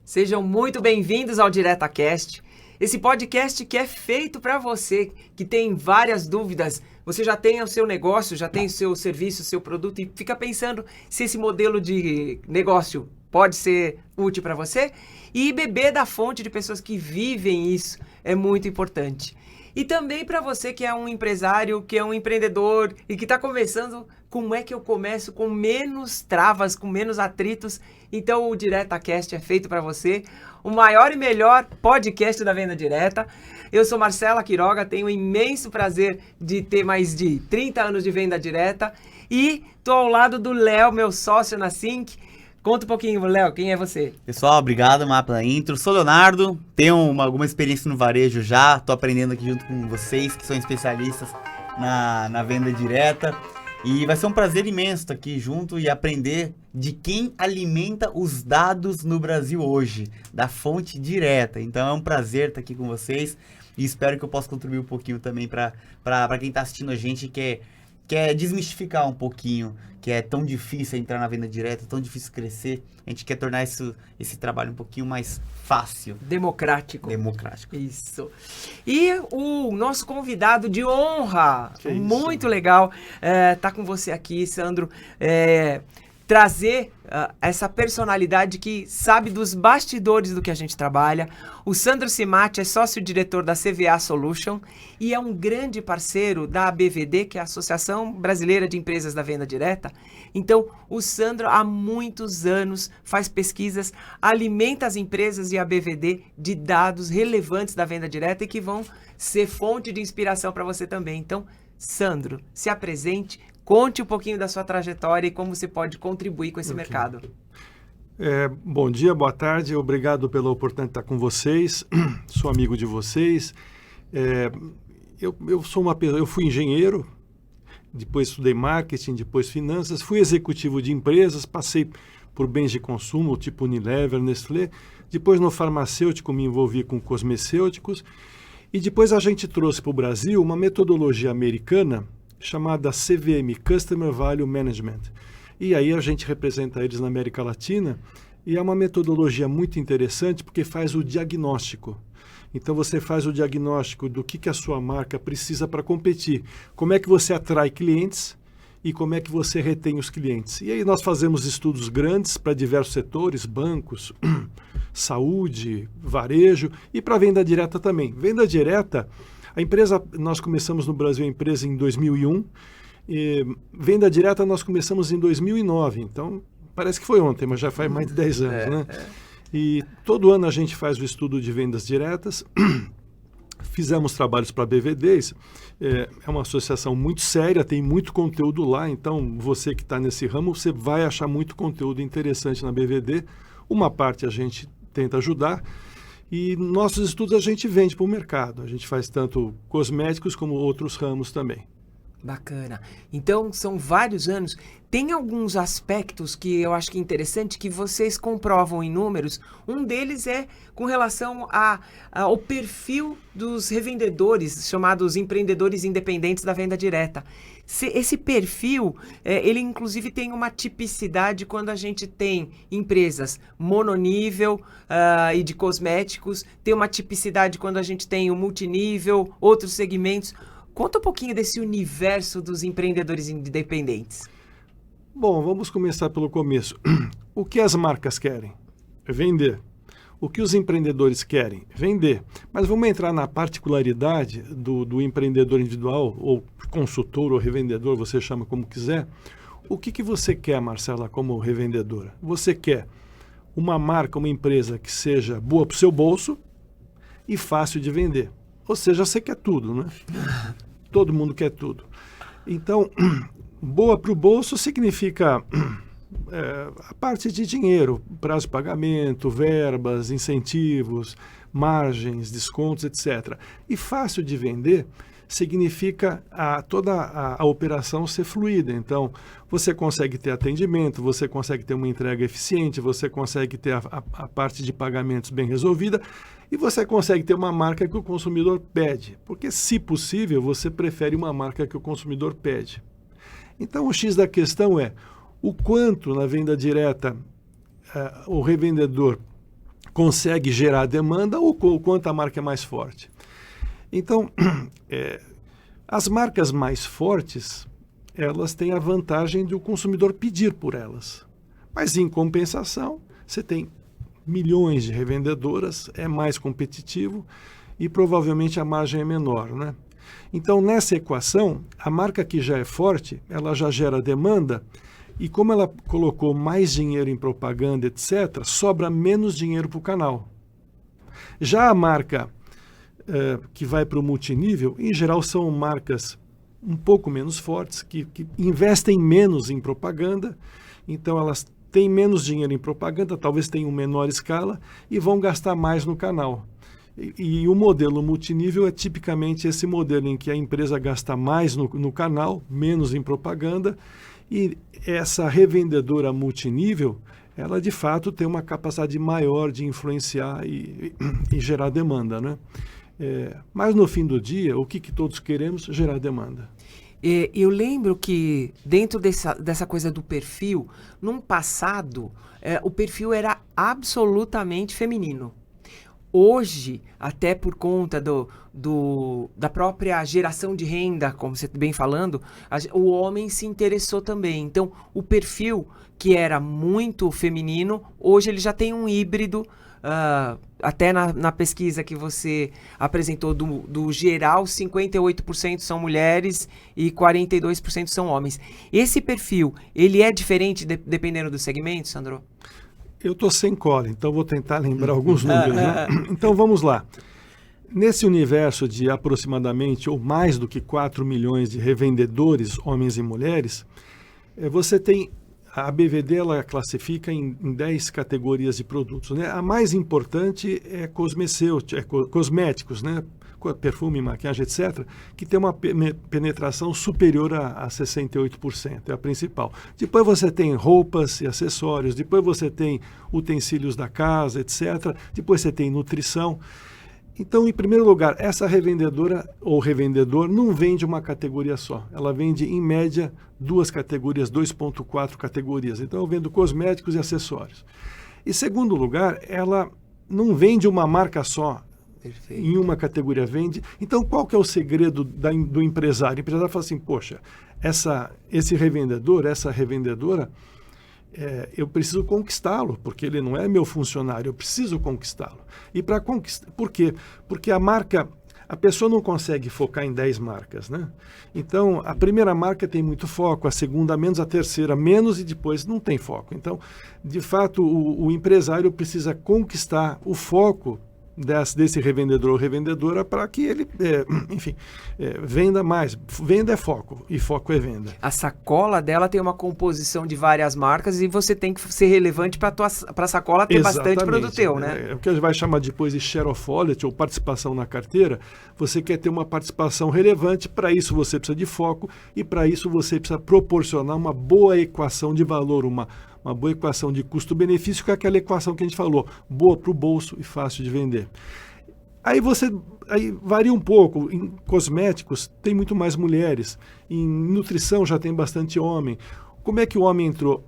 Sejam muito bem-vindos ao DiretaCast, esse podcast que é feito para você que tem várias dúvidas. Você já tem o seu negócio, já tem o seu serviço, o seu produto e fica pensando se esse modelo de negócio pode ser útil para você. E beber da fonte de pessoas que vivem isso é muito importante. E também para você que é um empresário, que é um empreendedor e que está começando, como é que eu começo com menos travas, com menos atritos? Então o DiretaCast é feito para você, o maior e melhor podcast da venda direta. Eu sou Marcela Quiroga, tenho o imenso prazer de ter mais de 30 anos de venda direta e estou ao lado do Léo, meu sócio na Sync. Conta um pouquinho, Léo, quem é você? Pessoal, obrigado, Má, pela intro. Sou Leonardo, tenho alguma experiência no varejo já, tô aprendendo aqui junto com vocês, que são especialistas na venda direta. E vai ser um prazer imenso estar aqui junto e aprender de quem alimenta os dados no Brasil hoje, da fonte direta. Então é um prazer estar aqui com vocês e espero que eu possa contribuir um pouquinho também para quem está assistindo a gente e quer desmistificar um pouquinho, que é tão difícil entrar na venda direta, tão difícil crescer. A gente quer tornar esse trabalho um pouquinho mais fácil. Democrático. Democrático. Isso. E o nosso convidado de honra, muito legal, tá com você aqui, Sandro, trazer essa personalidade que sabe dos bastidores do que a gente trabalha. O Sandro Cimatti é sócio-diretor da CVA Solution e é um grande parceiro da ABVD, que é a Associação Brasileira de Empresas da Venda Direta. Então, o Sandro há muitos anos faz pesquisas, alimenta as empresas e a ABVD de dados relevantes da venda direta e que vão ser fonte de inspiração para você também. Então, Sandro, se apresente, conte um pouquinho da sua trajetória e como você pode contribuir com esse mercado. Bom dia, boa tarde, obrigado pela oportunidade de estar com vocês, sou amigo de vocês. Eu fui engenheiro, depois estudei marketing, depois finanças, fui executivo de empresas, passei por bens de consumo, tipo Unilever, Nestlé, depois no farmacêutico me envolvi com cosmecêuticos e depois a gente trouxe para o Brasil uma metodologia americana chamada CVM, Customer Value Management. E aí a gente representa eles na América Latina e é uma metodologia muito interessante porque faz o diagnóstico. Então você faz o diagnóstico do que a sua marca precisa para competir, como é que você atrai clientes e como é que você retém os clientes. E aí nós fazemos estudos grandes para diversos setores, bancos, saúde, varejo e para venda direta também. Venda direta, nós começamos no Brasil a empresa em 2001, e venda direta nós começamos em 2009, então parece que foi ontem, mas já faz mais de 10 anos, né? E todo ano a gente faz o estudo de vendas diretas, fizemos trabalhos para BVDs, é uma associação muito séria, tem muito conteúdo lá, então você que está nesse ramo, você vai achar muito conteúdo interessante na BVD, uma parte a gente tenta ajudar, e nossos estudos a gente vende para o mercado. A gente faz tanto cosméticos como outros ramos também. Bacana. Então, são vários anos. Tem alguns aspectos que eu acho que é interessante que vocês comprovam em números. Um deles é com relação ao perfil dos revendedores, chamados empreendedores independentes da venda direta. Esse perfil, ele inclusive tem uma tipicidade quando a gente tem empresas mononível e de cosméticos, tem uma tipicidade quando a gente tem o multinível, outros segmentos. Conta um pouquinho desse universo dos empreendedores independentes. Bom, vamos começar pelo começo. O que as marcas querem? Vender. O que os empreendedores querem? Vender. Mas vamos entrar na particularidade do empreendedor individual, ou consultor, ou revendedor, você chama como quiser. O que você quer, Marcela, como revendedora? Você quer uma marca, uma empresa que seja boa para o seu bolso e fácil de vender. Ou seja, você quer tudo, né? Todo mundo quer tudo. Então, boa para o bolso significa a parte de dinheiro, prazo de pagamento, verbas, incentivos, margens, descontos, etc. E fácil de vender significa toda a operação ser fluida. Então, você consegue ter atendimento, você consegue ter uma entrega eficiente, você consegue ter a parte de pagamentos bem resolvida e você consegue ter uma marca que o consumidor pede. Porque, se possível, você prefere uma marca que o consumidor pede. Então, o X da questão é o quanto na venda direta o revendedor consegue gerar demanda ou o quanto a marca é mais forte. Então, as marcas mais fortes, elas têm a vantagem de o consumidor pedir por elas. Mas, em compensação, você tem milhões de revendedoras, é mais competitivo e provavelmente a margem é menor, né? Então, nessa equação, a marca que já é forte, ela já gera demanda e como ela colocou mais dinheiro em propaganda, etc., sobra menos dinheiro para o canal. Já a marca que vai para o multinível, em geral são marcas um pouco menos fortes, que investem menos em propaganda, então elas têm menos dinheiro em propaganda, talvez tenham menor escala e vão gastar mais no canal. E o modelo multinível é tipicamente esse modelo em que a empresa gasta mais no canal, menos em propaganda, e essa revendedora multinível, ela de fato tem uma capacidade maior de influenciar e gerar demanda, né? Mas no fim do dia, o que todos queremos? Gerar demanda. Eu lembro que dentro dessa coisa do perfil, num passado, o perfil era absolutamente feminino. Hoje, até por conta da própria geração de renda, como você bem falando, o homem se interessou também. Então, o perfil que era muito feminino, hoje ele já tem um híbrido, até na pesquisa que você apresentou do geral, 58% são mulheres e 42% são homens. Esse perfil, ele é diferente dependendo do segmento, Sandro? Eu estou sem cola, então vou tentar lembrar alguns números, né? Então vamos lá. Nesse universo de aproximadamente ou mais do que 4 milhões de revendedores, homens e mulheres, você tem, a BVD ela classifica em 10 categorias de produtos, né? A mais importante é cosméticos, né? Perfume, maquiagem, etc., que tem uma penetração superior a 68%, é a principal. Depois você tem roupas e acessórios, depois você tem utensílios da casa, etc., depois você tem nutrição. Então, em primeiro lugar, essa revendedora ou revendedor não vende uma categoria só, ela vende, em média, 2 categorias, 2,4 categorias. Então, eu vendo cosméticos e acessórios. Em segundo lugar, ela não vende uma marca só, perfeito, em uma categoria vende. Então, qual que é o segredo do empresário? O empresário fala assim, poxa, esse revendedor, essa revendedora, eu preciso conquistá-lo, porque ele não é meu funcionário, eu preciso conquistá-lo. E para conquistar, por quê? Porque a pessoa não consegue focar em 10 marcas, né? Então, a primeira marca tem muito foco, a segunda menos, a terceira menos e depois não tem foco. Então, de fato, o empresário precisa conquistar o foco desse revendedor ou revendedora para que ele, venda mais. Venda é foco e foco é venda. A sacola dela tem uma composição de várias marcas e você tem que ser relevante para a sacola ter Exatamente, bastante produto teu, né? É o que a gente vai chamar depois de share of wallet ou participação na carteira. Você quer ter uma participação relevante, para isso você precisa de foco e para isso você precisa proporcionar uma boa equação de valor, uma boa equação de custo-benefício, que é aquela equação que a gente falou, boa para o bolso e fácil de vender. Aí varia um pouco. Em cosméticos tem muito mais mulheres, em nutrição já tem bastante homem. Como é que o homem entrou?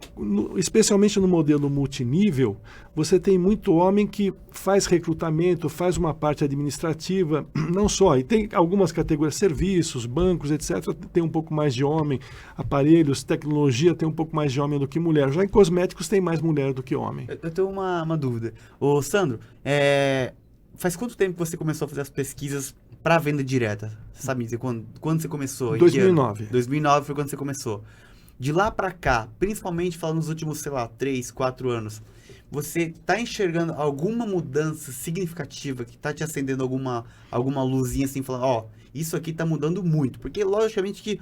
Especialmente no modelo multinível, você tem muito homem que faz recrutamento, faz uma parte administrativa, não só. E tem algumas categorias, serviços, bancos, etc., tem um pouco mais de homem, aparelhos, tecnologia tem um pouco mais de homem do que mulher. Já em cosméticos tem mais mulher do que homem. Eu tenho uma dúvida. Ô, Sandro, faz quanto tempo você começou a fazer as pesquisas para venda direta? Você sabe dizer quando você começou? 2009. 2009 foi quando você começou. De lá para cá, principalmente falando nos últimos, 3, 4 anos, você está enxergando alguma mudança significativa que está te acendendo alguma luzinha assim, falando, isso aqui está mudando muito? Porque, logicamente, que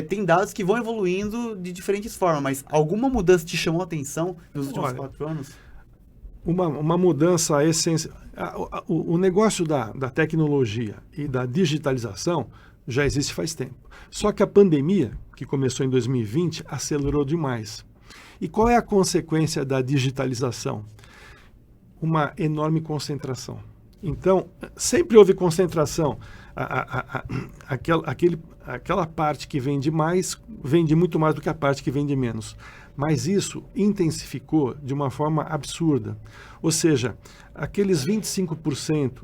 tem dados que vão evoluindo de diferentes formas, mas alguma mudança te chamou a atenção nos últimos 4 anos? Uma mudança essencial. O negócio da tecnologia e da digitalização já existe faz tempo. Só que a pandemia, que começou em 2020, acelerou demais. E qual é a consequência da digitalização? Uma enorme concentração. Então, sempre houve concentração. Aquela parte que vende mais, vende muito mais do que a parte que vende menos. Mas isso intensificou de uma forma absurda. Ou seja, aqueles 25%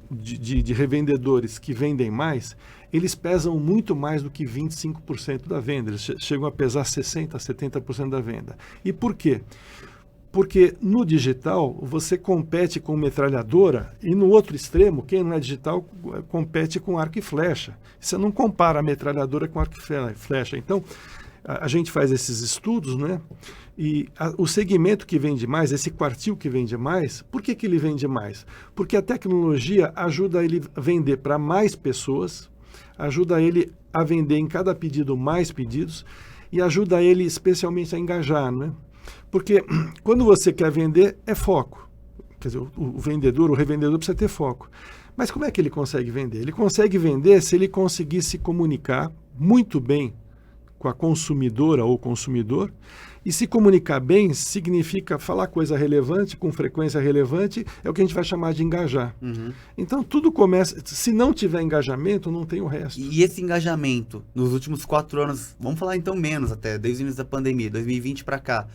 de revendedores que vendem mais, eles pesam muito mais do que 25% da venda. Eles chegam a pesar 60%, 70% da venda. E por quê? Porque no digital você compete com metralhadora e no outro extremo, quem não é digital compete com arco e flecha. Você não compara a metralhadora com arco e flecha. Então, a gente faz esses estudos, né? E o segmento que vende mais, esse quartil que vende mais, por que ele vende mais? Porque a tecnologia ajuda ele a vender para mais pessoas, ajuda ele a vender em cada pedido mais pedidos e ajuda ele especialmente a engajar, né? Porque quando você quer vender, é foco. Quer dizer, o vendedor, o revendedor precisa ter foco. Mas como é que ele consegue vender? Ele consegue vender se ele conseguir se comunicar muito bem com a consumidora ou consumidor. E se comunicar bem significa falar coisa relevante, com frequência relevante, é o que a gente vai chamar de engajar. Uhum. Então tudo começa, se não tiver engajamento, não tem o resto. E esse engajamento, nos últimos 4 anos, vamos falar então menos até, desde o início da pandemia, 2020 para cá,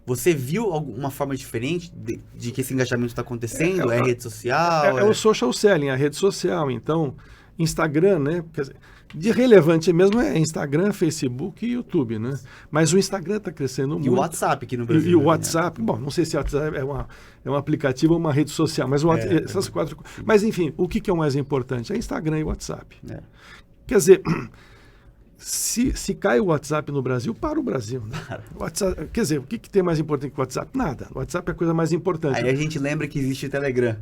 você viu alguma forma diferente de que esse engajamento está acontecendo? É rede social? É o social selling, a rede social. Então, Instagram, né? Quer dizer, de relevante mesmo é Instagram, Facebook e YouTube, né? Mas o Instagram está crescendo muito. E o WhatsApp aqui no Brasil. E o WhatsApp, bom, não sei se o WhatsApp é um aplicativo ou uma rede social, mas essas 4... Mas, enfim, o que é o mais importante? É Instagram e WhatsApp. É. Quer dizer... Se cai o WhatsApp no Brasil, para o Brasil. Né? WhatsApp, quer dizer, o que tem mais importante que o WhatsApp? Nada. O WhatsApp é a coisa mais importante. Aí a gente lembra que existe o Telegram.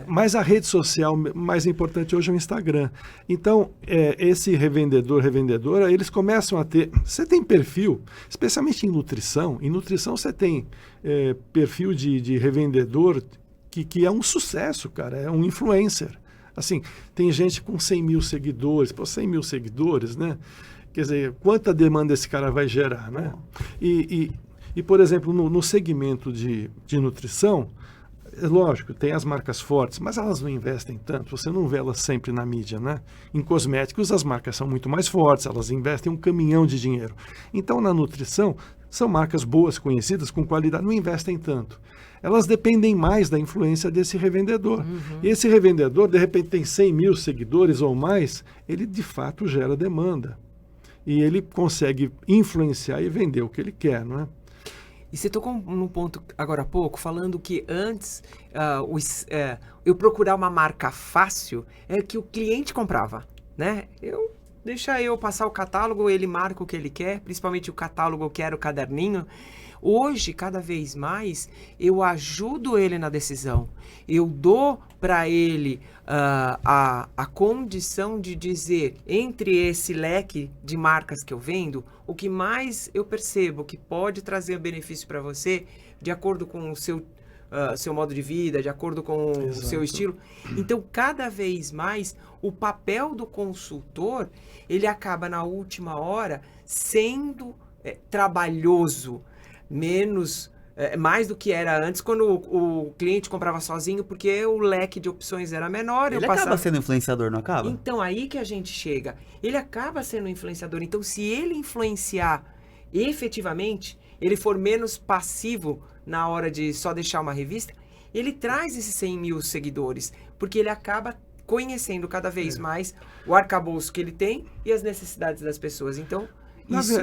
Mas a rede social mais importante hoje é o Instagram. Então, esse revendedora, eles começam a ter... Você tem perfil, especialmente em nutrição. Em nutrição você tem perfil de revendedor que é um sucesso, cara. É um influencer. Assim, tem gente com 100 mil seguidores, 100 mil seguidores, né? Quer dizer, quanta demanda esse cara vai gerar, né? E por exemplo, no segmento de nutrição, é lógico, tem as marcas fortes, mas elas não investem tanto, você não vê elas sempre na mídia, né? Em cosméticos, as marcas são muito mais fortes, elas investem um caminhão de dinheiro. Então, na nutrição, são marcas boas, conhecidas, com qualidade, não investem tanto. Elas dependem mais da influência desse revendedor. Uhum. E esse revendedor, de repente, tem 100 mil seguidores ou mais, ele de fato gera demanda. E ele consegue influenciar e vender o que ele quer, não é? E você tocou num ponto agora há pouco, falando que antes eu procurar uma marca fácil é que o cliente comprava, né? Deixa eu passar o catálogo, ele marca o que ele quer, principalmente o catálogo, eu quero o caderninho. Hoje, cada vez mais, eu ajudo ele na decisão. Eu dou para ele a condição de dizer, entre esse leque de marcas que eu vendo, o que mais eu percebo que pode trazer benefício para você, de acordo com o seu modo de vida, de acordo com o seu estilo. Então, cada vez mais, o papel do consultor, ele acaba, na última hora, sendo trabalhoso, mais do que era antes, quando o cliente comprava sozinho, porque o leque de opções era menor. Ele acaba sendo influenciador, não acaba? Então, aí que a gente chega. Ele acaba sendo influenciador. Então, se ele influenciar efetivamente, ele for menos passivo na hora de só deixar uma revista, ele traz esses 100 mil seguidores, porque ele acaba conhecendo cada vez mais o arcabouço que ele tem e as necessidades das pessoas. Então,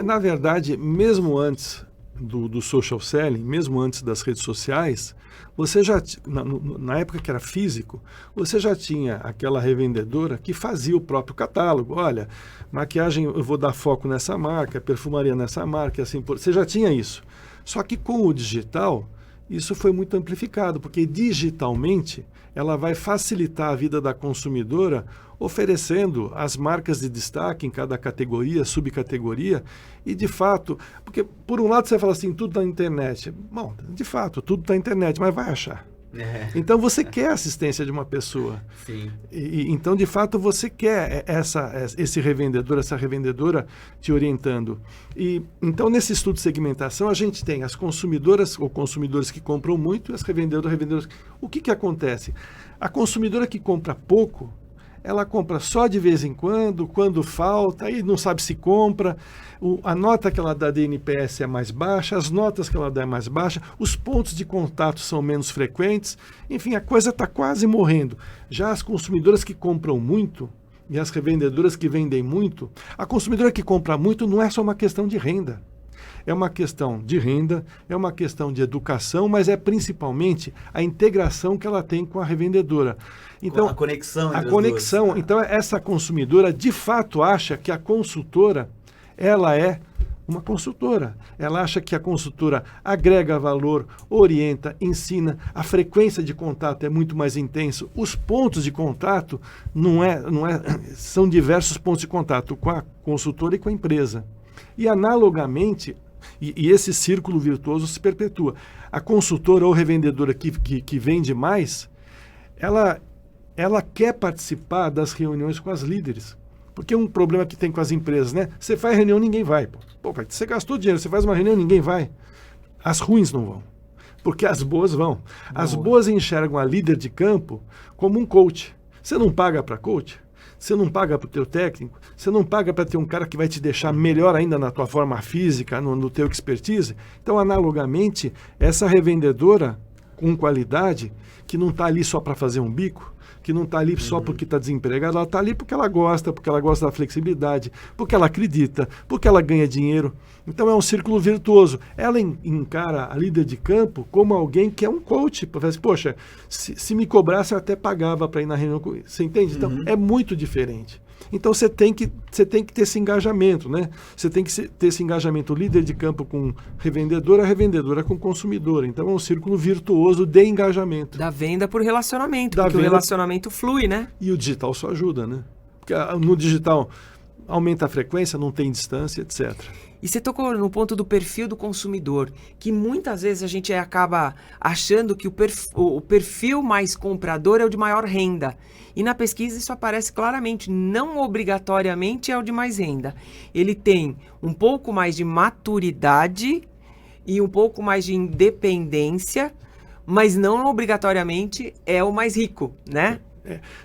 na verdade, mesmo antes do social selling, mesmo antes das redes sociais, você já, na época que era físico, você já tinha aquela revendedora que fazia o próprio catálogo. Olha, maquiagem eu vou dar foco nessa marca, perfumaria nessa marca, assim, você já tinha isso. Só que com o digital, isso foi muito amplificado, porque digitalmente ela vai facilitar a vida da consumidora, oferecendo as marcas de destaque em cada categoria, subcategoria, e de fato, porque por um lado você fala assim, tudo está na internet. Bom, de fato, tudo está na internet, mas vai achar. Então você quer a assistência de uma pessoa. Sim. Então, de fato, você quer esse revendedor, essa revendedora te orientando. E então, nesse estudo de segmentação, a gente tem as consumidoras ou consumidores que compram muito e as revendedoras. O que acontece? A consumidora que compra pouco, ela compra só de vez em quando falta, aí não sabe se compra, a nota que ela dá de NPS é mais baixa, as notas que ela dá é mais baixa, os pontos de contato são menos frequentes, enfim, a coisa está quase morrendo. Já as consumidoras que compram muito e as revendedoras que vendem muito, a consumidora que compra muito não é só uma questão de renda. É uma questão de renda, é uma questão de educação, mas é principalmente a integração que ela tem com a revendedora. Então, a conexão entre a as conexão. duas. Então, essa consumidora de fato acha que a consultora, ela é uma consultora. Ela acha que a consultora agrega valor, orienta, ensina, a frequência de contato é muito mais intenso. Os pontos de contato são diversos pontos de contato com a consultora e com a empresa. E analogamente, e esse círculo virtuoso se perpetua. A consultora ou revendedora que vende mais, ela quer participar das reuniões com as líderes. Porque é um problema que tem com as empresas, né? Você faz reunião, ninguém vai. Pô, você gastou dinheiro, você faz uma reunião, ninguém vai. As ruins não vão, porque as boas vão. As boas enxergam a líder de campo como um coach. Você não paga para coach? Você não paga para o teu técnico, você não paga para ter um cara que vai te deixar melhor ainda na tua forma física, no teu expertise. Então, analogamente, essa revendedora com qualidade, que não está ali só para fazer um bico, que não está ali só porque está desempregada, ela está ali porque ela gosta da flexibilidade, porque ela acredita, porque ela ganha dinheiro. Então é um círculo virtuoso. Ela encara a líder de campo como alguém que é um coach. Poxa, se me cobrasse eu até pagava para ir na reunião com isso. Você entende? Então é muito diferente. Então você tem que ter esse engajamento, né? Você tem que ter esse engajamento líder de campo com revendedora, revendedora com consumidora. Então é um círculo virtuoso de engajamento. Da venda por relacionamento, porque o relacionamento flui, né? E o digital só ajuda, né? Porque no digital aumenta a frequência, não tem distância, etc. E você tocou no ponto do perfil do consumidor, que muitas vezes a gente acaba achando que o perfil mais comprador é o de maior renda. E na pesquisa isso aparece claramente, não obrigatoriamente é o de mais renda. Ele tem um pouco mais de maturidade e um pouco mais de independência, mas não obrigatoriamente é o mais rico, né?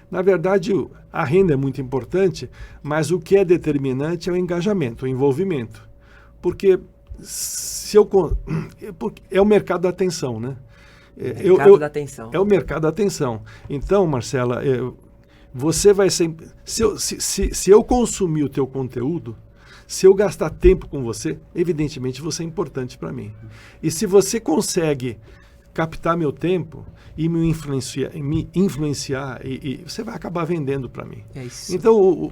Na verdade, a renda é muito importante, mas o que é determinante é o engajamento, o envolvimento. Porque é o mercado da atenção, né? Da atenção. É o mercado da atenção. Então, Marcela, você vai ser... Se eu consumir o teu conteúdo, se eu gastar tempo com você, evidentemente você é importante para mim. E se você consegue captar meu tempo e me influenciar e você vai acabar vendendo para mim. É isso. Então,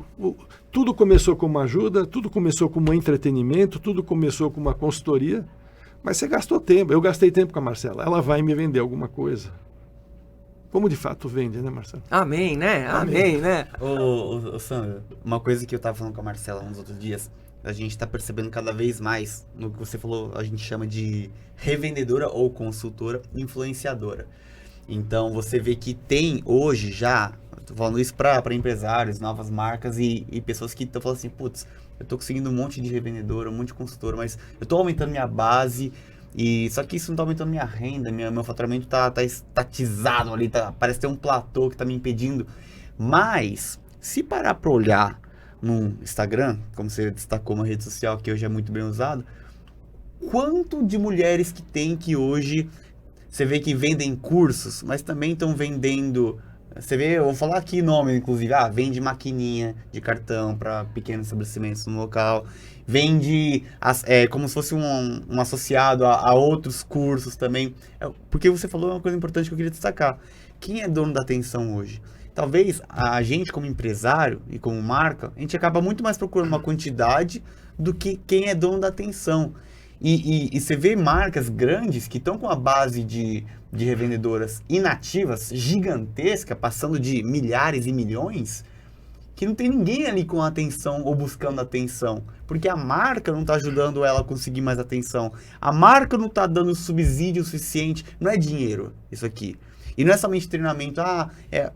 tudo começou como ajuda, tudo começou como entretenimento, tudo começou com uma consultoria, mas você gastou tempo. Eu gastei tempo com a Marcela. Ela vai me vender alguma coisa. Como de fato vende, né, Marcela? Amém, né? Amém, né? Ô, Sandro, uma coisa que eu tava falando com a Marcela uns outros dias, a gente tá percebendo cada vez mais, no que você falou, a gente chama de revendedora ou consultora influenciadora. Então, você vê que tem hoje já, tô falando isso para empresários, novas marcas e pessoas que estão falando assim, putz, eu tô conseguindo um monte de revendedora, um monte de consultora, mas eu tô aumentando minha base, só que isso não tá aumentando minha renda, meu faturamento tá estatizado ali, parece ter um platô que tá me impedindo. Mas, se parar para olhar no Instagram, como você destacou, uma rede social que hoje é muito bem usado, quanto de mulheres que tem que hoje você vê que vendem cursos, mas também estão vendendo, você vê, eu vou falar aqui nome, inclusive, vende maquininha de cartão para pequenos estabelecimentos no local, vende como se fosse um associado a outros cursos também, porque você falou uma coisa importante que eu queria destacar, quem é dono da atenção hoje? Talvez a gente como empresário e como marca, a gente acaba muito mais procurando uma quantidade do que quem é dono da atenção. E você vê marcas grandes que estão com a base de revendedoras inativas, gigantesca, passando de milhares e milhões, que não tem ninguém ali com atenção ou buscando atenção. Porque a marca não está ajudando ela a conseguir mais atenção. A marca não está dando subsídio suficiente. Não é dinheiro isso aqui. E não é somente treinamento,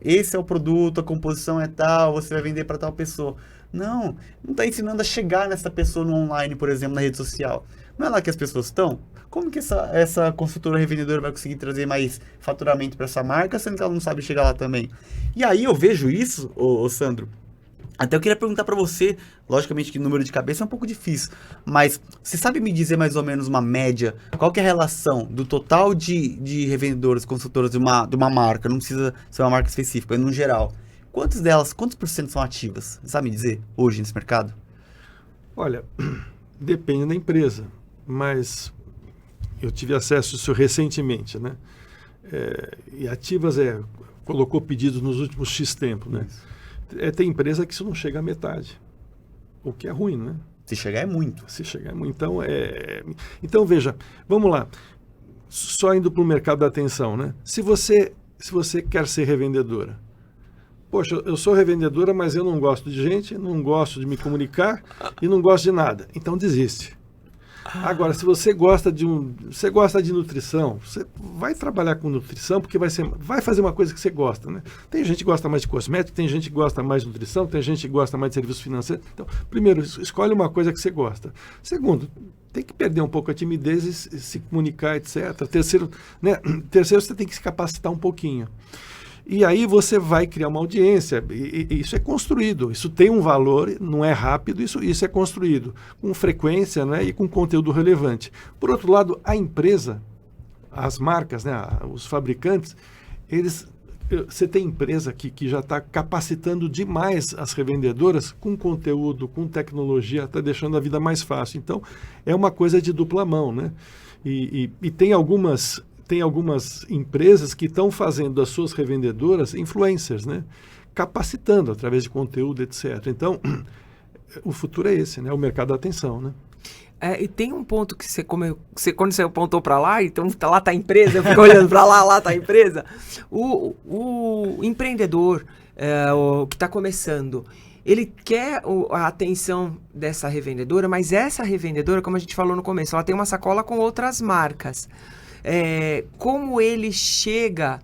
esse é o produto, a composição é tal, você vai vender para tal pessoa. Não está ensinando a chegar nessa pessoa no online, por exemplo, na rede social. Não é lá que as pessoas estão? como que essa construtora revendedora vai conseguir trazer mais faturamento para essa marca, sendo que ela não sabe chegar lá também? E aí eu vejo isso, ô Sandro. Até eu queria perguntar para você, logicamente que número de cabeça é um pouco difícil, mas você sabe me dizer mais ou menos uma média, qual que é a relação do total de revendedoras, consultoras de uma marca, não precisa ser uma marca específica, mas no geral, quantos por cento são ativas? Você sabe me dizer hoje nesse mercado? Olha, depende da empresa, mas eu tive acesso a isso recentemente, né? E ativas colocou pedidos nos últimos X tempo, né? Tem empresa que isso não chega à metade, o que é ruim, né? Se chegar é muito. Se chegar é muito. Então, veja, vamos lá, só indo para o mercado da atenção, né? Se você quer ser revendedora, poxa, eu sou revendedora, mas eu não gosto de gente, não gosto de me comunicar e não gosto de nada, então desiste. Agora, se você gosta de nutrição, você vai trabalhar com nutrição porque vai fazer uma coisa que você gosta, né? Tem gente que gosta mais de cosmético, tem gente que gosta mais de nutrição, tem gente que gosta mais de serviços financeiros. Então, primeiro, escolhe uma coisa que você gosta. Segundo, tem que perder um pouco a timidez e se comunicar, etc. Terceiro, você tem que se capacitar um pouquinho. E aí você vai criar uma audiência, e isso é construído, isso tem um valor, não é rápido, isso é construído com frequência, né, e com conteúdo relevante. Por outro lado, a empresa, as marcas, né, os fabricantes, você tem empresa que já está capacitando demais as revendedoras com conteúdo, com tecnologia, está deixando a vida mais fácil. Então, é uma coisa de dupla mão, né? E tem algumas empresas que estão fazendo das suas revendedoras influencers, né? Capacitando através de conteúdo, etc. Então, o futuro é esse, né? O mercado da atenção, né? E tem um ponto que quando você apontou para lá, então lá está a empresa, eu fico olhando para lá está a empresa. O empreendedor que está começando, ele quer a atenção dessa revendedora, mas essa revendedora, como a gente falou no começo, ela tem uma sacola com outras marcas. Como ele chega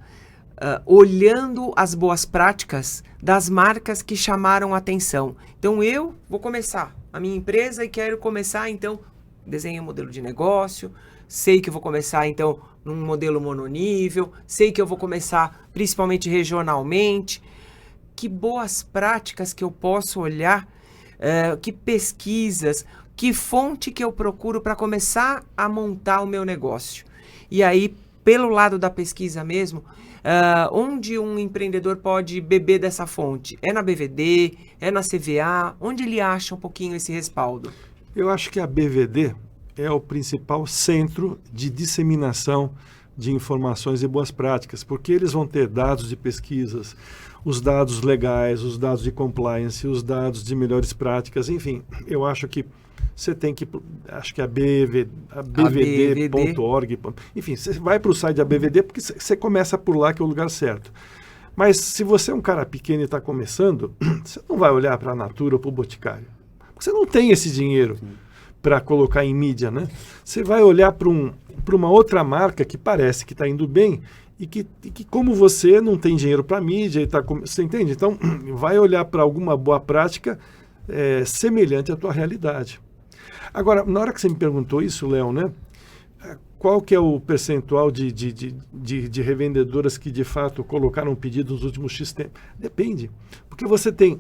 olhando as boas práticas das marcas que chamaram a atenção. Então, eu vou começar a minha empresa e quero começar, então, desenhei um modelo de negócio, sei que eu vou começar, então, num modelo mononível, sei que eu vou começar principalmente regionalmente. Que boas práticas que eu posso olhar, que pesquisas, que fonte que eu procuro para começar a montar o meu negócio. E aí, pelo lado da pesquisa mesmo, onde um empreendedor pode beber dessa fonte? É na BVD? É na CVA? Onde ele acha um pouquinho esse respaldo? Eu acho que a BVD é o principal centro de disseminação de informações e boas práticas, porque eles vão ter dados de pesquisas, os dados legais, os dados de compliance, os dados de melhores práticas, enfim, eu acho que você tem que, acho que a bvd.org, enfim, você vai para o site da BVD porque você começa por lá, que é o lugar certo. Mas se você é um cara pequeno e está começando, você não vai olhar para a Natura ou para o Boticário, porque você não tem esse dinheiro para colocar em mídia, né? Você vai olhar para uma outra marca que parece que está indo bem e que como você não tem dinheiro para mídia, e você entende? Então, vai olhar para alguma boa prática semelhante à tua realidade. Agora, na hora que você me perguntou isso, Léo, né? Qual que é o percentual de revendedoras que, de fato, colocaram um pedido nos últimos X tempo? Depende. Porque você tem,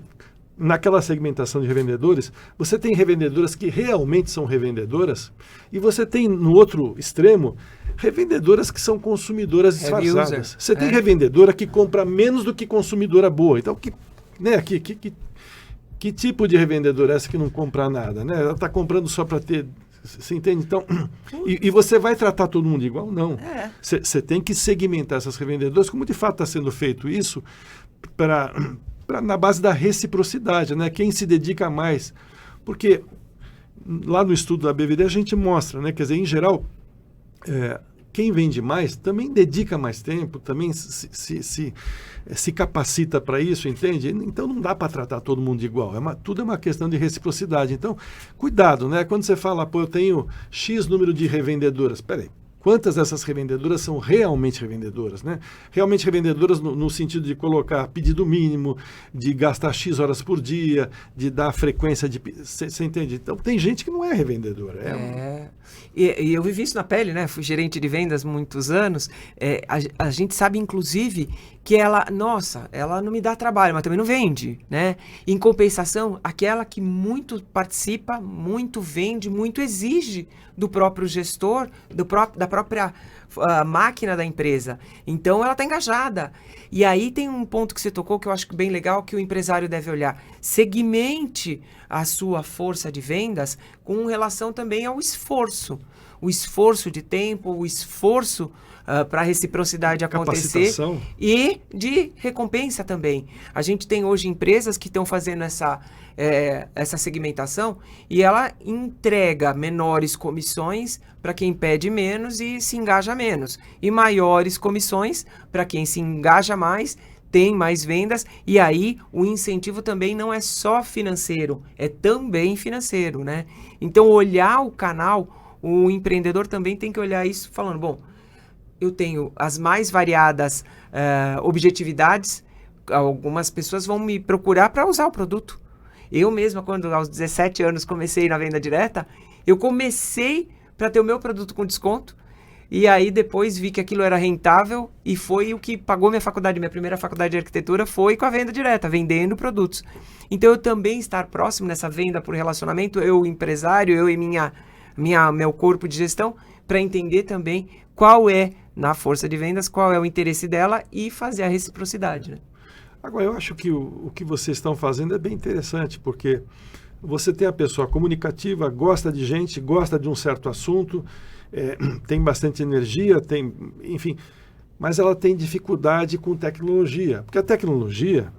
naquela segmentação de revendedores, você tem revendedoras que realmente são revendedoras e você tem, no outro extremo, revendedoras que são consumidoras disfarçadas. Você tem revendedora que compra menos do que consumidora boa. Então, que tipo de revendedora é essa que não compra nada, né? Ela está comprando só para ter... Você entende? Então, e você vai tratar todo mundo igual? Não. Você tem que segmentar essas revendedoras, como de fato está sendo feito isso, na base da reciprocidade, né? Quem se dedica mais. Porque lá no estudo da BVD a gente mostra, né? Quer dizer, em geral, quem vende mais também dedica mais tempo, também se capacita para isso, entende? Então não dá para tratar todo mundo igual, tudo é uma questão de reciprocidade. Então, cuidado, né? Quando você fala, eu tenho X número de revendedoras, peraí, Quantas dessas revendedoras são realmente revendedoras, né? Realmente revendedoras no sentido de colocar pedido mínimo, de gastar X horas por dia, de dar frequência de... Você entende? Então, tem gente que não é revendedora. E eu vivi isso na pele, né? Fui gerente de vendas muitos anos. A gente sabe, inclusive, que ela não me dá trabalho, mas também não vende, né? Em compensação, aquela que muito participa, muito vende, muito exige do próprio gestor, da própria máquina da empresa. Então, ela está engajada. E aí tem um ponto que você tocou que eu acho bem legal, que o empresário deve olhar. Segmente a sua força de vendas com relação também ao esforço. O esforço de tempo, o esforço para a reciprocidade acontecer e de recompensa também. A gente tem hoje empresas que estão fazendo essa segmentação e ela entrega menores comissões para quem pede menos e se engaja menos, e maiores comissões para quem se engaja mais, tem mais vendas, e aí o incentivo também não é só financeiro, é também financeiro, né? Então, olhar o canal, o empreendedor também tem que olhar isso falando, bom, eu tenho as mais variadas objetividades, algumas pessoas vão me procurar para usar o produto. Eu mesma, quando aos 17 anos comecei na venda direta, eu comecei para ter o meu produto com desconto, e aí depois vi que aquilo era rentável e foi o que pagou minha faculdade. Minha primeira faculdade de arquitetura foi com a venda direta, vendendo produtos. Então eu também estar próximo nessa venda por relacionamento, eu empresário, eu e meu corpo de gestão, para entender também qual é, na força de vendas, qual é o interesse dela e fazer a reciprocidade, né? Agora, eu acho que o que vocês estão fazendo é bem interessante, porque você tem a pessoa comunicativa, gosta de gente, gosta de um certo assunto, tem bastante energia, enfim, mas ela tem dificuldade com tecnologia, porque a tecnologia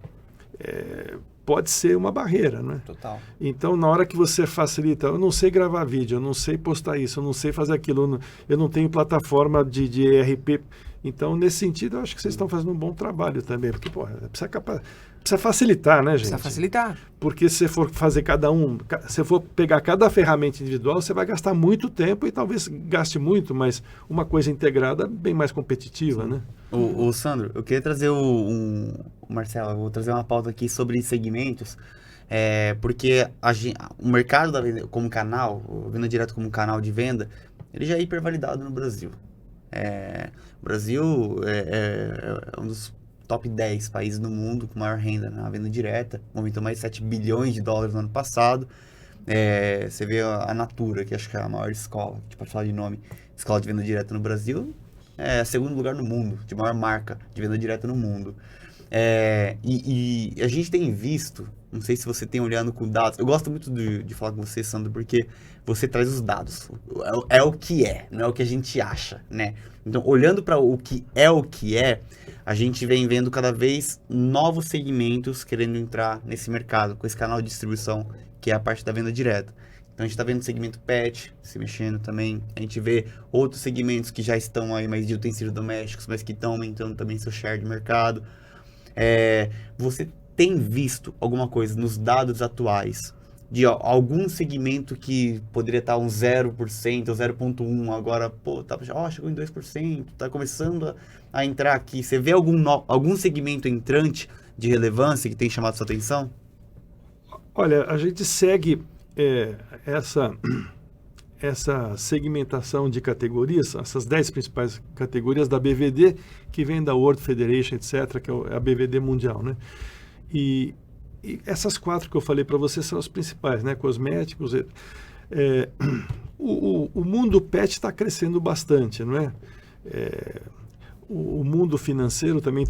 pode ser uma barreira, né? Total. Então, na hora que você facilita, eu não sei gravar vídeo, eu não sei postar isso, eu não sei fazer aquilo, eu não tenho plataforma de ERP. Então, nesse sentido, eu acho que vocês estão fazendo um bom trabalho também, porque, precisa facilitar, né, gente? Precisa facilitar. Porque se você for fazer se for pegar cada ferramenta individual, você vai gastar muito tempo e talvez gaste muito, mas uma coisa integrada bem mais competitiva, né? O Sandro, eu queria trazer Marcelo, eu vou trazer uma pauta aqui sobre segmentos, porque o mercado da venda como canal, a venda direto como canal de venda, ele já é hipervalidado no Brasil. O Brasil é um dos top 10 países do mundo com maior renda na venda direta, movimentou mais de 7 bilhões de dólares no ano passado. Você vê a Natura, que acho que é a maior escola, para falar de nome, escola de venda direta no Brasil, é segundo lugar no mundo, de maior marca de venda direta no mundo. E a gente tem visto, não sei se você tem olhando com dados, eu gosto muito de falar com você, Sandro, porque você traz os dados, é o que é, não é o que a gente acha, né? Então, olhando para o que é, a gente vem vendo cada vez novos segmentos querendo entrar nesse mercado, com esse canal de distribuição, que é a parte da venda direta. Então, a gente está vendo o segmento pet se mexendo também. A gente vê outros segmentos que já estão aí mais de utensílios domésticos, mas que estão aumentando também seu share de mercado. Você tem visto alguma coisa nos dados atuais de algum segmento que poderia estar um 0% ou 0,1%, agora, chegou em 2%, está começando a entrar aqui. Você vê algum segmento entrante de relevância que tem chamado sua atenção? Olha, a gente segue essa segmentação de categorias, essas 10 principais categorias da BVD, que vem da World Federation, etc., que é a BVD mundial, né? E essas 4 que eu falei para você são as principais, né? Cosméticos. O mundo pet está crescendo bastante, não é? O mundo financeiro também...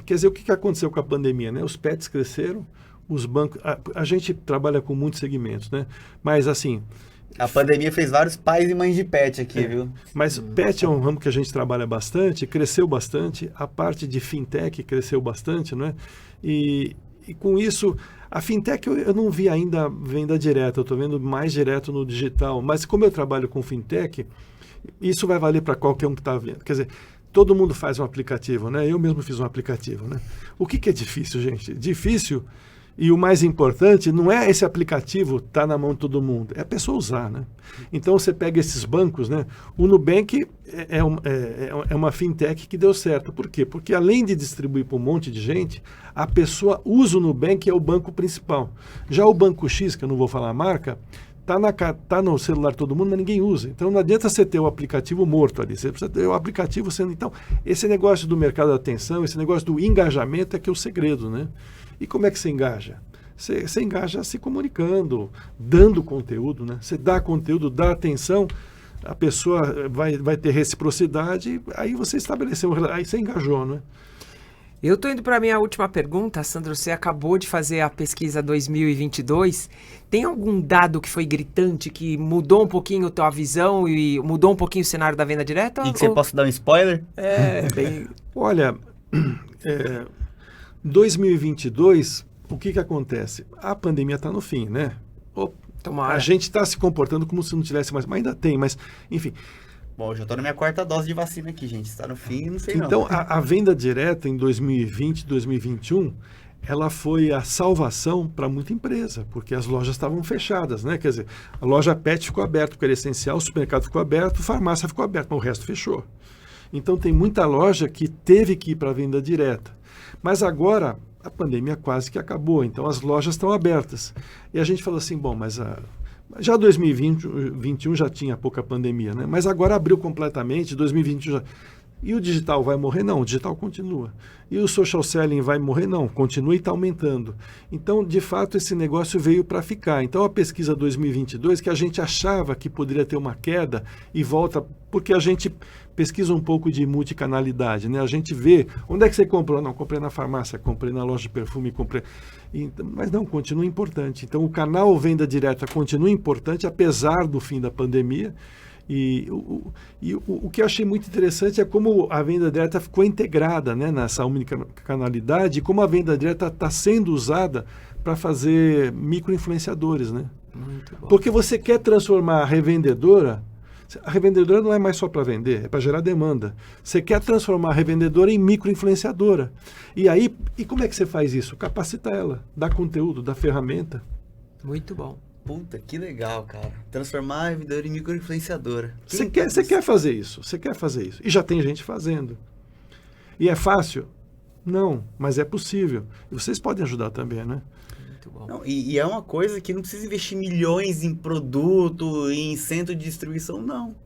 Quer dizer, o que aconteceu com a pandemia, né? Os pets cresceram, os bancos... A gente trabalha com muitos segmentos, né? Mas, assim... A pandemia fez vários pais e mães de pet aqui, viu? Mas pet é um ramo que a gente trabalha bastante, cresceu bastante, a parte de fintech cresceu bastante, não é? E com isso, a fintech eu não vi ainda venda direta, eu estou vendo mais direto no digital, mas como eu trabalho com fintech, isso vai valer para qualquer um que está vendo. Quer dizer, todo mundo faz um aplicativo, né? Eu mesmo fiz um aplicativo, né? O que é difícil, gente? Difícil E o mais importante não é esse aplicativo estar na mão de todo mundo, é a pessoa usar, né? Então você pega esses bancos, né? O Nubank é uma fintech que deu certo. Por quê? Porque além de distribuir para um monte de gente, a pessoa usa o Nubank, é o banco principal. Já o Banco X, que eu não vou falar a marca, tá no celular de todo mundo, mas ninguém usa. Então não adianta você ter o aplicativo morto ali, você precisa ter o aplicativo sendo... Então, esse negócio do mercado da atenção, esse negócio do engajamento é que é o segredo, né? E como é que você engaja? Você engaja se comunicando, dando conteúdo, né? Você dá conteúdo, dá atenção, a pessoa vai ter reciprocidade, aí você estabeleceu, aí você engajou, né? Eu tô indo para a minha última pergunta, Sandro. Você acabou de fazer a pesquisa 2022. Tem algum dado que foi gritante, que mudou um pouquinho a tua visão e mudou um pouquinho o cenário da venda direta? E que você possa dar um spoiler? Bem... Olha, 2022, o que acontece? A pandemia está no fim, né? Tomara. A gente está se comportando como se não tivesse mais, mas ainda tem, mas enfim. Bom, eu já estou na minha 4ª dose de vacina aqui, gente. Está no fim, não sei Então, não. a venda direta em 2020, 2021, ela foi a salvação para muita empresa, porque as lojas estavam fechadas, né? Quer dizer, a loja pet ficou aberta, porque era essencial, o supermercado ficou aberto, a farmácia ficou aberta, mas o resto fechou. Então, tem muita loja que teve que ir para a venda direta. Mas agora, a pandemia quase que acabou, então as lojas estão abertas. E a gente falou assim, bom, mas já 2021 já tinha pouca pandemia, né? Mas agora abriu completamente, 2021 já... E o digital vai morrer? Não, o digital continua. E o social selling vai morrer? Não, continua e está aumentando. Então, de fato, esse negócio veio para ficar. Então, a pesquisa 2022, que a gente achava que poderia ter uma queda e volta, porque a gente pesquisa um pouco de multicanalidade, né? A gente vê, onde é que você comprou? Não, comprei na farmácia, comprei na loja de perfume, comprei... Mas não, continua importante. Então, o canal venda direta continua importante, apesar do fim da pandemia. E o que eu achei muito interessante é como a venda direta ficou integrada, né, nessa unicanalidade, e como a venda direta está sendo usada para fazer micro-influenciadores, né? Muito bom. Porque você quer transformar a revendedora não é mais só para vender, é para gerar demanda. Você quer transformar a revendedora em micro-influenciadora. E como é que você faz isso? Capacita ela, dá conteúdo, dá ferramenta. Muito bom. Puta, que legal, cara. Transformar a revendedora em micro-influenciadora. Você quer fazer isso, você quer fazer isso. E já tem gente fazendo. E é fácil? Não, mas é possível. E vocês podem ajudar também, né? Muito bom. Não, e é uma coisa que não precisa investir milhões em produto, em centro de distribuição, não.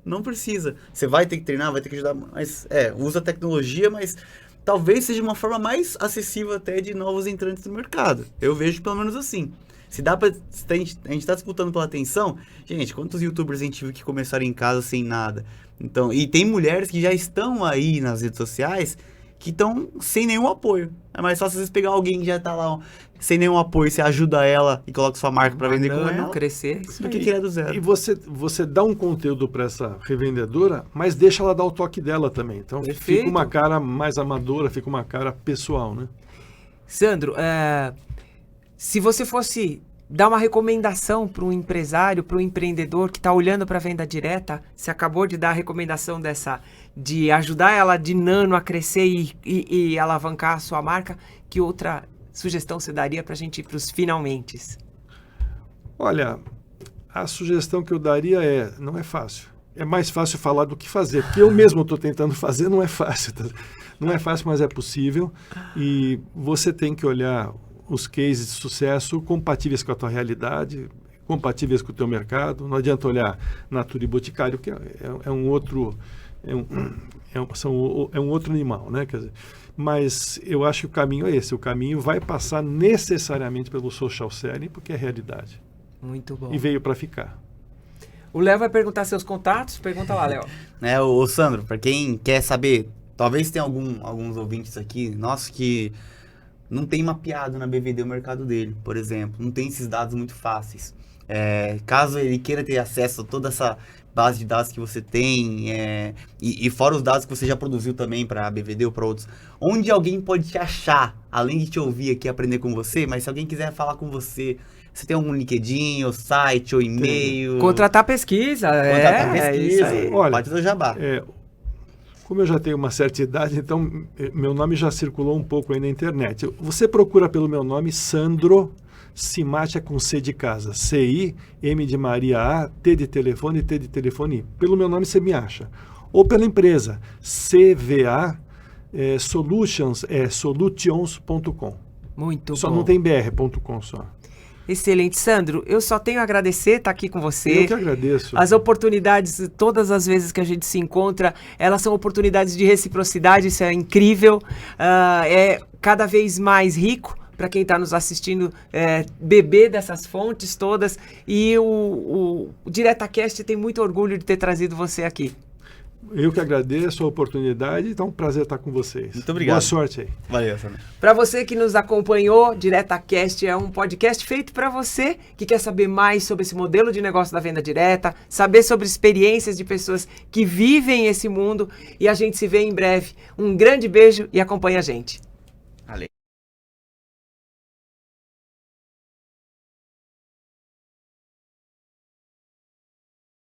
Não precisa. Você vai ter que treinar, vai ter que ajudar, mas usa tecnologia, mas talvez seja uma forma mais acessível até de novos entrantes no mercado. Eu vejo pelo menos assim. Se dá pra... A gente tá disputando pela atenção. Gente, quantos youtubers a gente viu que começaram em casa sem nada? Então, e tem mulheres que já estão aí nas redes sociais que estão sem nenhum apoio. É mais fácil às vezes pegar alguém que já tá lá sem nenhum apoio, você ajuda ela e coloca sua marca para vender com ela. Crescer, isso do que aí. criar do zero. E você dá um conteúdo para essa revendedora, mas deixa ela dar o toque dela também. Então Perfeito. Fica uma cara mais amadora, fica uma cara pessoal, né? Sandro, se você fosse dar uma recomendação para um empresário, para um empreendedor que está olhando para a venda direta, você acabou de dar a recomendação de ajudar ela de nano a crescer e alavancar a sua marca, que outra sugestão você daria para a gente ir para os finalmente? Olha, a sugestão que eu daria não é fácil. É mais fácil falar do que fazer, porque eu mesmo estou tentando fazer, não é fácil. Não é fácil, mas é possível. E você tem que olhar os cases de sucesso compatíveis com a tua realidade, compatíveis com o teu mercado. Não adianta olhar Natura e Boticário, que é um outro animal, né? Quer dizer, mas eu acho que o caminho é esse. O caminho vai passar necessariamente pelo social selling, porque é realidade. Muito bom. E veio para ficar. O Léo vai perguntar seus contatos. Pergunta lá, Léo. O Sandro, para quem quer saber, talvez tenha alguns ouvintes aqui, nossa, que não tem mapeado na BVD o mercado dele, por exemplo. Não tem esses dados muito fáceis. Caso ele queira ter acesso a toda essa base de dados que você tem, e fora os dados que você já produziu também para a BVD ou para outros, onde alguém pode te achar, além de te ouvir aqui, aprender com você, mas se alguém quiser falar com você, você tem algum LinkedIn, ou site, ou e-mail? Contratar pesquisa. Contratar pesquisa. Isso aí. Olha, pode do jabá. Como eu já tenho uma certa idade, então meu nome já circulou um pouco aí na internet. Você procura pelo meu nome, Sandro Cimate, com C de casa. C-I, M de Maria A, T de telefone, T de telefone I. Pelo meu nome você me acha. Ou pela empresa, CVA Solutions, solutions.com. Muito Só bom. não tem br.com só. Excelente, Sandro. Eu só tenho a agradecer estar aqui com você. Eu que agradeço. As oportunidades, todas as vezes que a gente se encontra, elas são oportunidades de reciprocidade, isso é incrível. É cada vez mais rico para quem está nos assistindo beber dessas fontes todas. E o DiretaCast tem muito orgulho de ter trazido você aqui. Eu que agradeço a oportunidade, então é um prazer estar com vocês. Muito obrigado. Boa sorte aí. Valeu, Sandro. Para você que nos acompanhou, DiretaCast é um podcast feito para você que quer saber mais sobre esse modelo de negócio da venda direta, saber sobre experiências de pessoas que vivem esse mundo, e a gente se vê em breve. Um grande beijo e acompanha a gente.